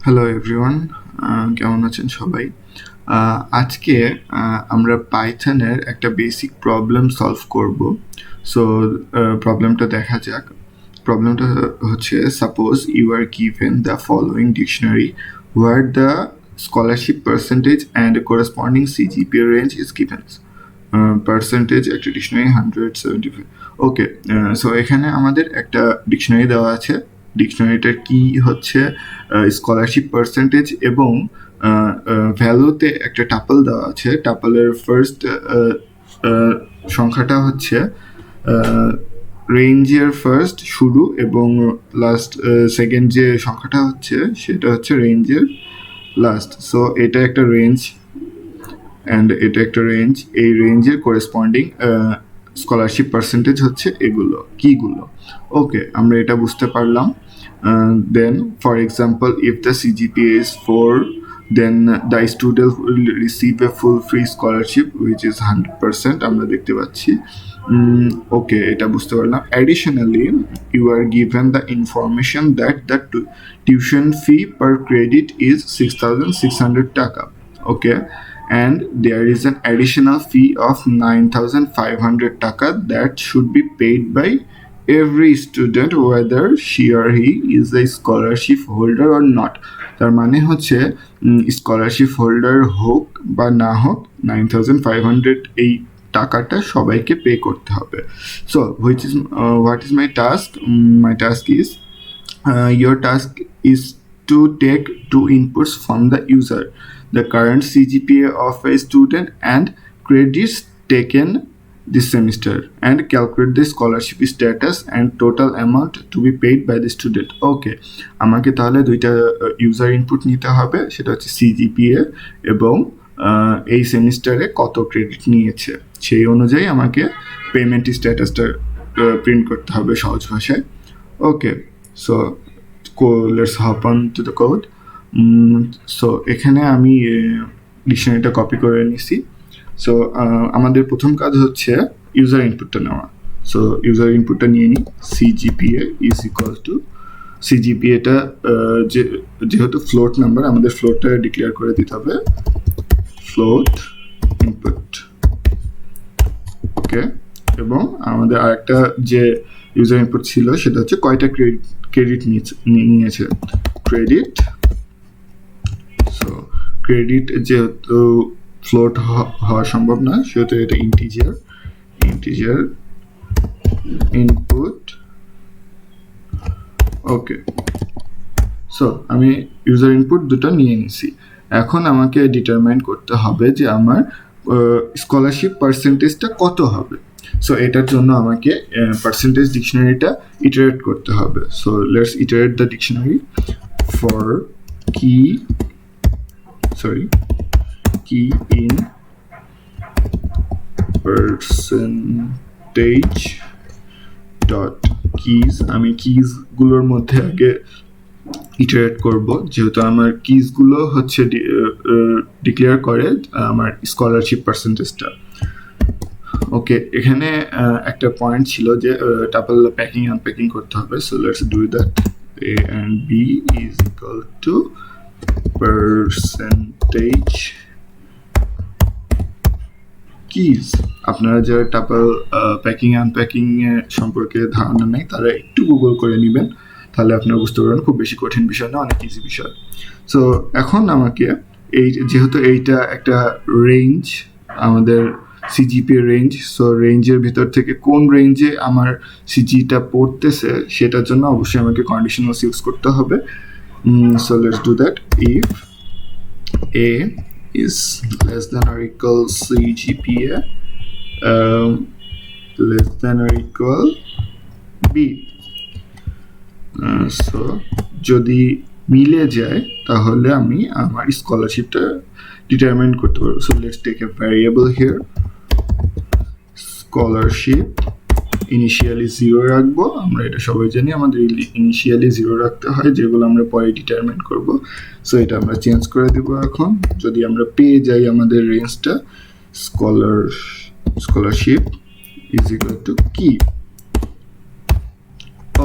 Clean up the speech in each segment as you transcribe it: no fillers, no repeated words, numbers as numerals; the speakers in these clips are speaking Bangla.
হ্যালো এভরিওয়ান, কেমন আছেন সবাই? আজকে আমরা পাইথনের একটা বেসিক প্রবলেম সলভ করব। সো প্রবলেমটা দেখা যাক। প্রবলেমটা হচ্ছে, suppose you are given the following dictionary where the scholarship percentage and corresponding CGPA range is given. Percentage একটা ডিকশনারি 175। ওকে, সো এখানে আমাদের একটা ডিকশনারি দেওয়া আছে। ডিকশনারিটার কি হচ্ছে স্কলারশিপ পার্সেন্টেজ এবং ভ্যালুতে একটা টাপল দেওয়া আছে। টাপলের ফার্স্ট সংখ্যাটা হচ্ছে রেঞ্জের ফার্স্ট শুরু এবং লাস্ট সেকেন্ড যে সংখ্যাটা হচ্ছে সেটা হচ্ছে রেঞ্জের লাস্ট। সো এটা একটা রেঞ্জ অ্যান্ড এটা একটা রেঞ্জ। এই রেঞ্জের করেসপন্ডিং স্কলারশিপ পার্সেন্টেজ হচ্ছে এগুলো কিগুলো। ওকে, আমরা এটা বুঝতে পারলাম। Then for example, if the CGPA is 4, then the student will receive a full free scholarship which is 100%. আমরা দেখতে পাচ্ছি। ওকে, এটা বুঝতে পারলাম। Additionally, you are given the information that the tuition fee per credit is 6,600 টাকা. Okay, and there is an additional fee of 9,500 টাকা that should be paid by every student whether she or he is a scholarship holder or not. তার মানে হচ্ছে স্কলারশিপ হোল্ডার হোক বা না হোক 9,500 এই টাকাটা সবাইকে পে করতে হবে। So what is my task? My task is your task is to take two inputs from the user, the current CGPA of a student and credits taken this semester, and calculate the scholarship status and total amount to be paid by the student. Okay, আমাকে তাহলে দুইটা ইউজার ইনপুট নিতে হবে, সেটা হচ্ছে সিজিপিএ এবং এই সেমিস্টারে কত ক্রেডিট নিয়েছে সেই অনুযায়ী আমাকে পেমেন্ট স্ট্যাটাসটা প্রিন্ট করতে হবে সহজ ভাষায়। Okay, so let's hop on to the code. So এখানে আমি ডিকশনারিটা কপি করে নিছি। সো আমাদের প্রথম কাজ হচ্ছে ইউজার ইনপুটটা নেওয়া। সো ইউজার ইনপুটটা নিয়ে নিই। সিজিপিএ ইজ ইকুয়াল টু সিজিপিএটা যেহেতু ফ্লোট নাম্বার, আমাদের ফ্লোটটা ডিক্লেয়ার করে দিতে হবে, ফ্লোট ইনপুট। ওকে, এবং আমাদের আরেকটা যে ইউজার ইনপুট ছিল সেটা হচ্ছে কয়টা ক্রেডিট নিয়েছে, ক্রেডিট। সো ক্রেডিট যেহেতু ফ্লোট হওয়া সম্ভব না সেহেতু এটা ইন্টিজার ইনপুট। ওকে, সো আমি ইউজার ইনপুট দুটো নিয়ে নিছি। এখন আমাকে ডিটারমাইন করতে হবে যে আমার স্কলারশিপ পার্সেন্টেজটা কত হবে। সো এটার জন্য আমাকে পার্সেন্টেজ ডিকশনারিটা ইটারেট করতে হবে। So let's iterate the dictionary for কি in percentage dot keys। আমি কিজ গুলোর মধ্যে আগে ইটারেট করব, যেহেতু আমার কিজ গুলো হচ্ছে ডিক্লেয়ার করে আমার স্কলারশিপ পার্সেন্টেজটা। ওকে, এখানে একটা পয়েন্ট ছিল যে টাপল প্যাকিং আনপ্যাকিং করতে হবে। So let's do that. A and B is equal to percentage keys. আপনারা যারা টাপল প্যাকিং আনপ্যাকিং সম্পর্কে ধারণা নেই তারা একটু গুগল করে নেবেন, তাহলে আপনারা বুঝতে পারবেন খুব বেশি কঠিন বিষয় না, অনেক ইজি বিষয়। সো এখন আমাকে যেহেতু এইটা একটা রেঞ্জ, আমাদের সিজিপি রেঞ্জ, সো রেঞ্জের ভিতর থেকে কোন রেঞ্জে আমার সিজিটা পড়তেছে সেটার জন্য অবশ্যই আমাকে কন্ডিশনালস ইউজ করতে হবে। So let's do that. If A is less than or equal CGPA less than or equal B. So যদি মিলে যায় তাহলে আমি আমার স্কলারশিপটা ডিটারমাইন করতে পারবো। So let's take a variable here, scholarship initially 0 রাখবো। আমরা এটা সবাই জানি আমাদের ইনিশিয়ালি 0 রাখতে হয়, যেগুলো আমরা পরে ডিটারমাইন করব। সো এটা আমরা চেঞ্জ করে দেব এখন। যদি আমরা পেয়ে যাই আমাদের রেঞ্জটা, স্কলারশিপ ইজ ইকুয়াল টু কি।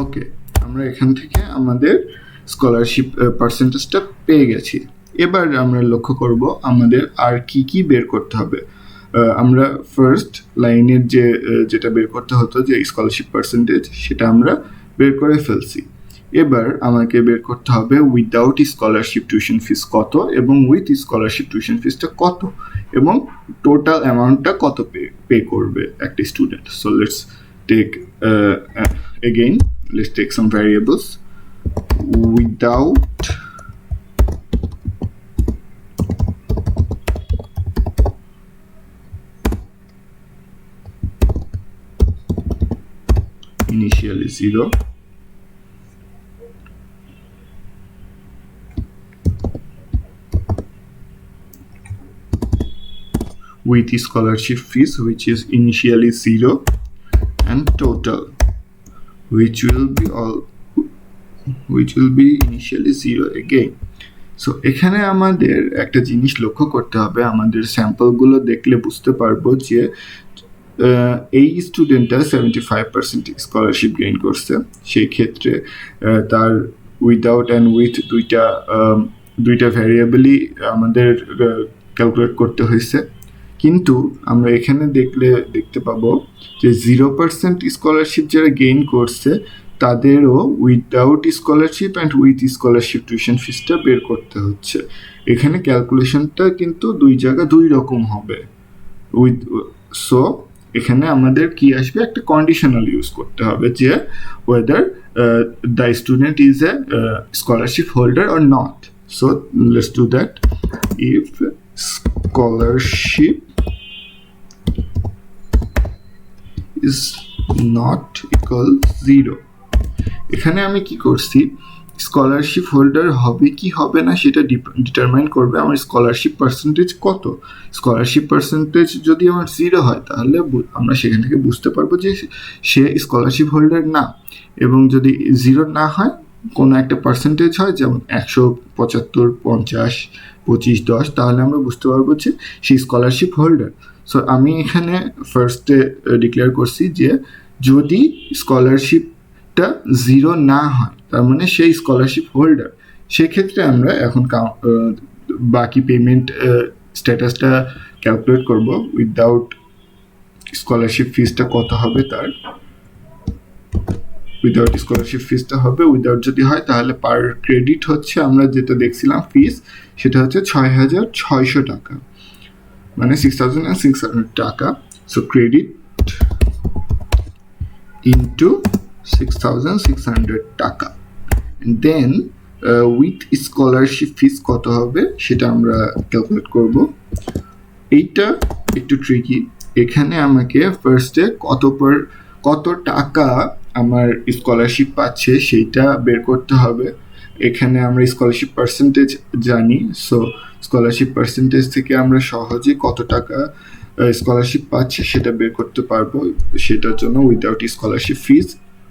ওকে, আমরা এখান থেকে আমাদের স্কলারশিপ পার্সেন্টেজটা পেয়ে গেছি। এবার আমরা লক্ষ্য করব আমাদের আর কি কি বের করতে হবে। আমরা ফার্স্ট লাইনের যেটা বের করতে হতো যে স্কলারশিপ পার্সেন্টেজ, সেটা আমরা বের করে ফেলছি। এবার আমাকে বের করতে হবে উইদাউট স্কলারশিপ টিউশন ফিস কত এবং উইথ স্কলারশিপ টিউশন ফিসটা কত এবং টোটাল অ্যামাউন্টটা কত পে করবে একটা student. So let's take again, let's take some variables. Without initially 0, with scholarship fees which is initially 0, and total which will be initially 0 again. So এখানে আমাদের একটা জিনিস লক্ষ্য করতে হবে, আমাদের স্যাম্পলগুলো দেখলে বুঝতে পারবো যে এই স্টুডেন্টটা 75% স্কলারশিপ গেইন করছে। সেই ক্ষেত্রে তার উইদাউট অ্যান্ড উইথ দুইটা ভ্যারিয়েবলই আমাদের ক্যালকুলেট করতে হয়েছে। কিন্তু আমরা এখানে দেখতে পাবো যে 0% স্কলারশিপ যারা গেইন করছে তাদেরও without scholarship and with scholarship tuition ফিসটা বের করতে হচ্ছে। এখানে ক্যালকুলেশনটা কিন্তু দুই জায়গায় দুই রকম হবে। সো এখানে আমাদের কি আসবে, একটা কন্ডিশনাল ইউজ করতে হবে যে whether the student is a scholarship holder or not. So let's do that. If scholarship is not equal 0, এখানে আমি কি করছি, স্কলারশিপ হোল্ডার হবে কি হবে না সেটা ডিটারমাইন করবে আমার স্কলারশিপ পার্সেন্টেজ কত। স্কলারশিপ পার্সেন্টেজ যদি আমার 0 হয় তাহলে আমরা সেখান থেকে বুঝতে পারবো যে সে স্কলারশিপ হোল্ডার না, এবং যদি 0 না হয় কোনো একটা পার্সেন্টেজ হয় যেমন 175, 50, 25, 10, তাহলে আমরা বুঝতে পারবো যে সেই স্কলারশিপ হোল্ডার। সো আমি এখানে ফার্স্টে ডিক্লেয়ার করছি যে যদি স্কলারশিপটা 0 না হয় তার মানে সেই স্কলারশিপ হোল্ডার। সেক্ষেত্রে আমরা এখন বাকি পেমেন্ট স্ট্যাটাসটা ক্যালকুলেট করব। উইদাউট স্কলারশিপ ফিসটা কত হবে, তার উইদাউট স্কলারশিপ ফিসটা হবে, উইদাউট যদি হয় তাহলে পার ক্রেডিট হচ্ছে আমরা যেটা দেখছিলাম ফিস, সেটা হচ্ছে 6,600 টাকা, মানে 6,600 টাকা। সো ক্রেডিট ইন্টু 6,600 টাকা। দেন উইথ স্কলারশিপ ফিস কত হবে সেটা আমরা ক্যালকুলেট করব। এইটা একটু ট্রিকি। এখানে আমাকে ফার্স্টে কত টাকা আমার স্কলারশিপ পাচ্ছে সেইটা বের করতে হবে। এখানে আমরা স্কলারশিপ পার্সেন্টেজ জানি, সো স্কলারশিপ পার্সেন্টেজ থেকে আমরা সহজে কত টাকা স্কলারশিপ পাচ্ছে সেটা বের করতে পারবো। সেটার জন্য উইদাউট স্কলারশিপ ফিস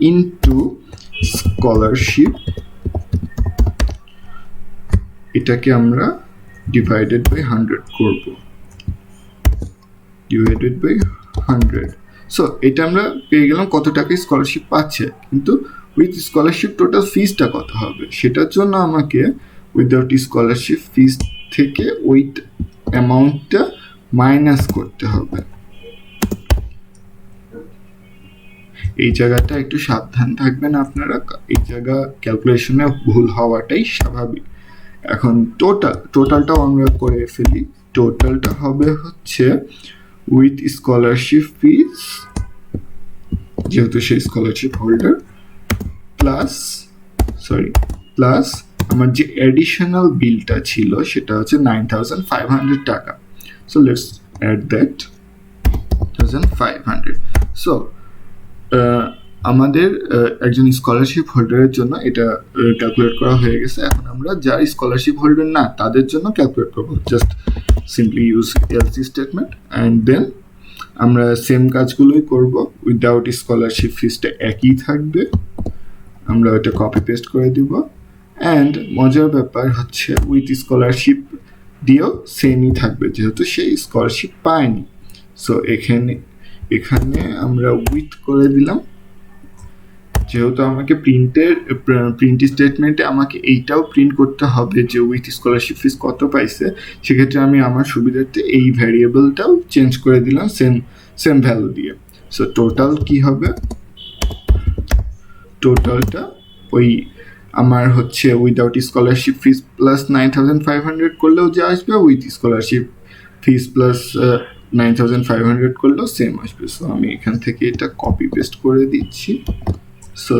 ইনটু স্কলারশিপ, এটাকে আমরা ডিভাইডেড বাই 100 করব, ডিভাইডেড বাই 100। সো এটা আমরা পেয়ে গেলাম কত টাকা স্কলারশিপ পাচ্ছে, কিন্তু উইথ স্কলারশিপ টোটাল ফিসটা কত হবে সেটার জন্য আমাকে উইদাউট স্কলারশিপ ফিস থেকে উইথ অ্যামাউন্টটা মাইনাস করতে হবে। এই জায়গাটা একটু সাবধান থাকবেন আপনারা, এই জায়গা ক্যালকুলেশনে ভুল হওয়াটাই স্বাভাবিক। এখন টোটালটাও আমরা করে ফেলি। টোটালটা হবে হচ্ছে উইথ স্কলারশিপ ফিস, যেহেতু সেই স্কলারশিপ হোল্ডার, প্লাস আমার যে অ্যাডিশনাল বিলটা ছিল সেটা হচ্ছে 9,500 টাকা। So let's add that 1,500। So আমাদের একজন স্কলারশিপ হোল্ডারের জন্য এটা ক্যালকুলেট করা হয়ে গেছে। এখন আমরা যারা স্কলারশিপ হোল্ডার না তাদের জন্য ক্যালকুলেট করবো। Just simply use else statement and then আমরা সেম কাজগুলোই করব। উইদাউট স্কলারশিপ ফিসটা একই থাকবে, আমরা ওটা কপি পেস্ট করে দিব। অ্যান্ড মজার ব্যাপার হচ্ছে উইথ স্কলারশিপ দিয়েও সেমই থাকবে যেহেতু সেই স্কলারশিপ পায়নি। সো এখানে আমরা উইথ করে দিলাম যেহেতু আমাকে প্রিন্ট স্টেটমেন্টে আমাকে এইটাও প্রিন্ট করতে হবে যে উইথ স্কলারশিপ ফিস কত পাইছে, সেক্ষেত্রে আমি আমার সুবিধার্থে এই ভ্যারিয়েবলটাও চেঞ্জ করে দিলাম সেম ভ্যালু দিয়ে। সো টোটাল কি হবে, টোটালটা ওই আমার হচ্ছে উইদাউট স্কলারশিপ ফিস প্লাস 9,500 করলেও যা আসবে, উইথ স্কলারশিপ ফিস প্লাস 9,500 করলেও সেম আসবে। সো আমি এখান থেকে এটা কপি পেস্ট করে দিচ্ছি। সো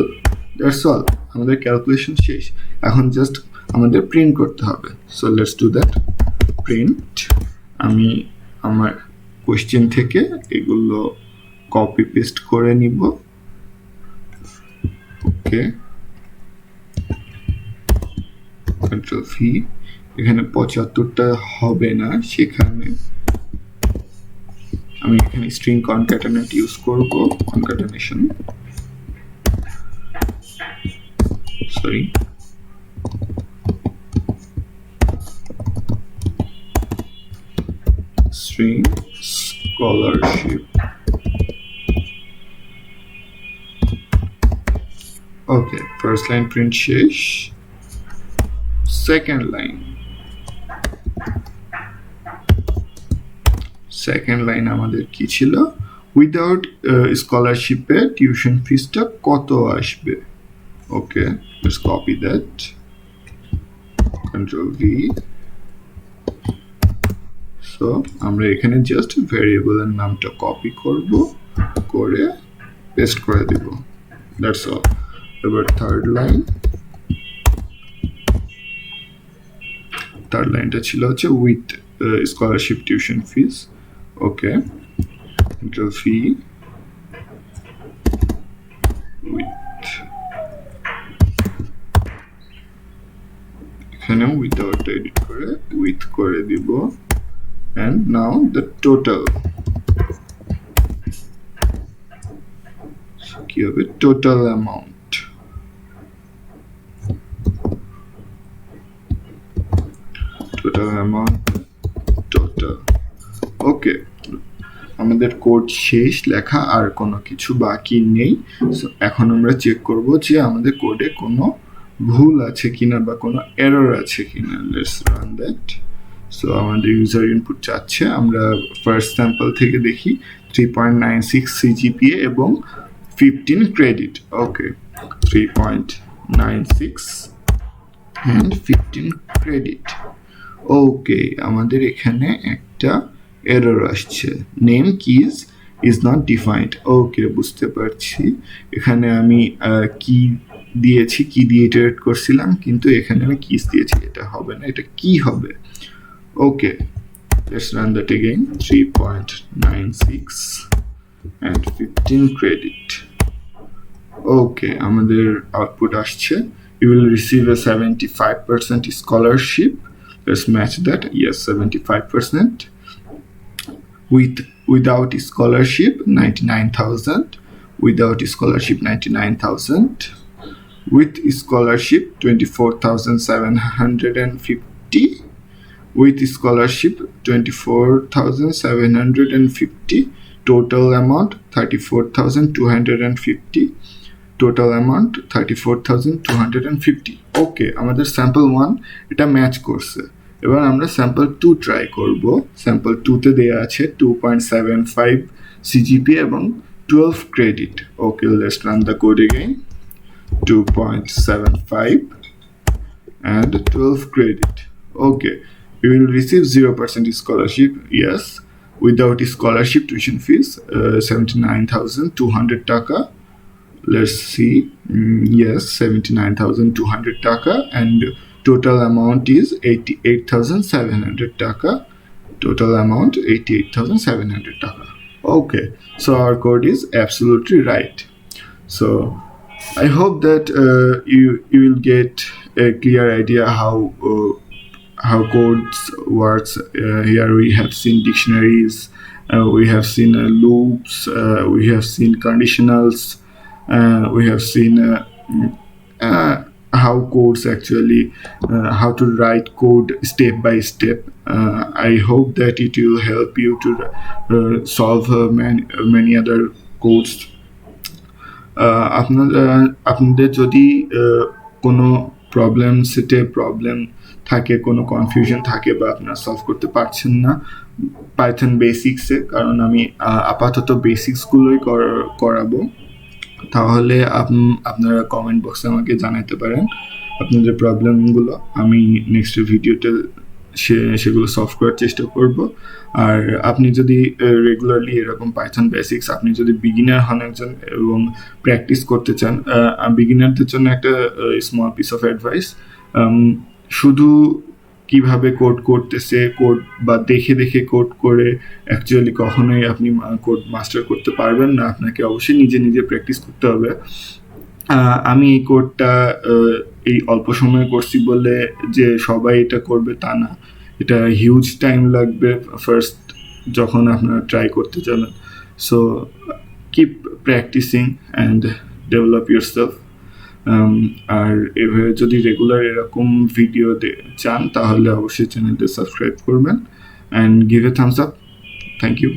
দ্যাটস অল, আমাদের ক্যালকুলেশন শেষ। এখন জাস্ট আমাদের প্রিন্ট করতে হবে। So let's do that. Print, আমি আমার কোশ্চেন থেকে এগুলো কপি পেস্ট করে নিব। ওকে, কন্ট্রোল ভি। এখানে 75টা হবে না, সেখানে আমি এখানে স্ট্রিং কনক্যাটেনেট ইউজ করব। Concatenation, sorry, string scholarship. Okay, first line print শেষ। second line আমাদের কি ছিল, উইদাউট স্কলারশিপে টিউশন ফিসটা কত আসবে। Okay, let's copy that, control V. So আমরা এখানে জাস্ট ভ্যারিয়েবলের নামটা কপি করব, করে পেস্ট করে দিব। That's all. এবার থার্ড লাইনটা ছিল হচ্ছে with scholarship tuition fees. Okay, control V, with, এখানে উইদাউট এডিট করে উইথ করে দিব। and now the total, কি হবে, total amount, total। ওকে, আমাদের কোড শেষ লেখা, আর কোনো কিছু বাকি নেই। এখন আমরা চেক করব যে আমাদের কোডে কোনো ভুল আছে কিনা বা কোনো এরর আছে কিনা। Let's run that. সো আমাদের ইউজার ইনপুট চাচ্ছে, আমরা ফার্স্ট স্যাম্পল থেকে দেখি 3.96 cgpa এবং 15 credit. Okay, 3.96 and 15 credit. Okay, আমাদের এখানে একটা এরর আসছে, name keys is not defined. Okay, বুঝতে পারছি, এখানে আমি কি দিয়েছি, কি দিয়ে ইটারেট করছিলাম, কিন্তু এখানে আমি কিজ দিয়েছি, এটা হবে না, এটা কি হবে। ওকে, let's run that again, 3.96 and 15 credit. ওকে, আমাদের আউটপুট আসছে, you will receive a 75% scholarship. Let's match that. Yes, 75%. Without scholarship 99,000, without scholarship 99,000, with scholarship 24,750, with scholarship 24,750, total amount 34,250, total amount 34,250। ওকে, আমাদের স্যাম্পল 1 এটা ম্যাচ করছে। এবার আমরা স্যাম্পল 2 ট্রাই করব। স্যাম্পল 2তে দেয়া আছে 2.75 cgpa এবং 12 credit. Okay, let's run the code again, 2.75 and 12 credit. Okay, you will receive 0% scholarship. Yes, without scholarship tuition fees 79,200 taka. Let's see. Yes, 79,200 taka, and total amount is 88,700 taka. Total amount 88,700 taka. Okay, so our code is absolutely right. So I hope that you will get a clear idea how codes works. Here we have seen dictionaries, we have seen loops, we have seen conditionals, we have seen how codes actually, how to write code step by step. I hope that it will help you to solve many other codes আপনাদের যদি কোনো প্রবলেম থাকে, কোনো কনফিউশন থাকে বা আপনারা সলভ করতে পারছেন না পাইথন বেসিক্সে, কারণ আমি আপাতত বেসিক্সগুলোই করাবো, তাহলে আপনারা কমেন্ট বক্সে আমাকে জানাতে পারেন আপনাদের প্রবলেমগুলো। আমি নেক্সট ভিডিওতে সেগুলো সলভ করার চেষ্টা করব। আর আপনি যদি রেগুলারলি এরকম পাইথন বেসিক্স, আপনি যদি বিগিনার হন একজন এবং প্র্যাকটিস করতে চান, বিগিনারদের জন্য একটা স্মল পিস অফ অ্যাডভাইস, শুধু কিভাবে কোড করতেছে, কোড বা দেখে দেখে কোড করে অ্যাকচুয়ালি কখনোই আপনি কোড মাস্টার করতে পারবেন না। আপনাকে অবশ্যই নিজে নিজে প্র্যাকটিস করতে হবে। আমি এই কোডটা এই অল্প সময়ে করছি বলে যে সবাই এটা করবে তা না, এটা হিউজ টাইম লাগবে ফার্স্ট যখন আপনারা ট্রাই করতে যাবেন। So keep practicing and develop yourself. আর এভাবে যদি রেগুলার এরকম ভিডিও চান তাহলে অবশ্যই চ্যানেলটা সাবস্ক্রাইব করবেন and give a thumbs up. Thank you.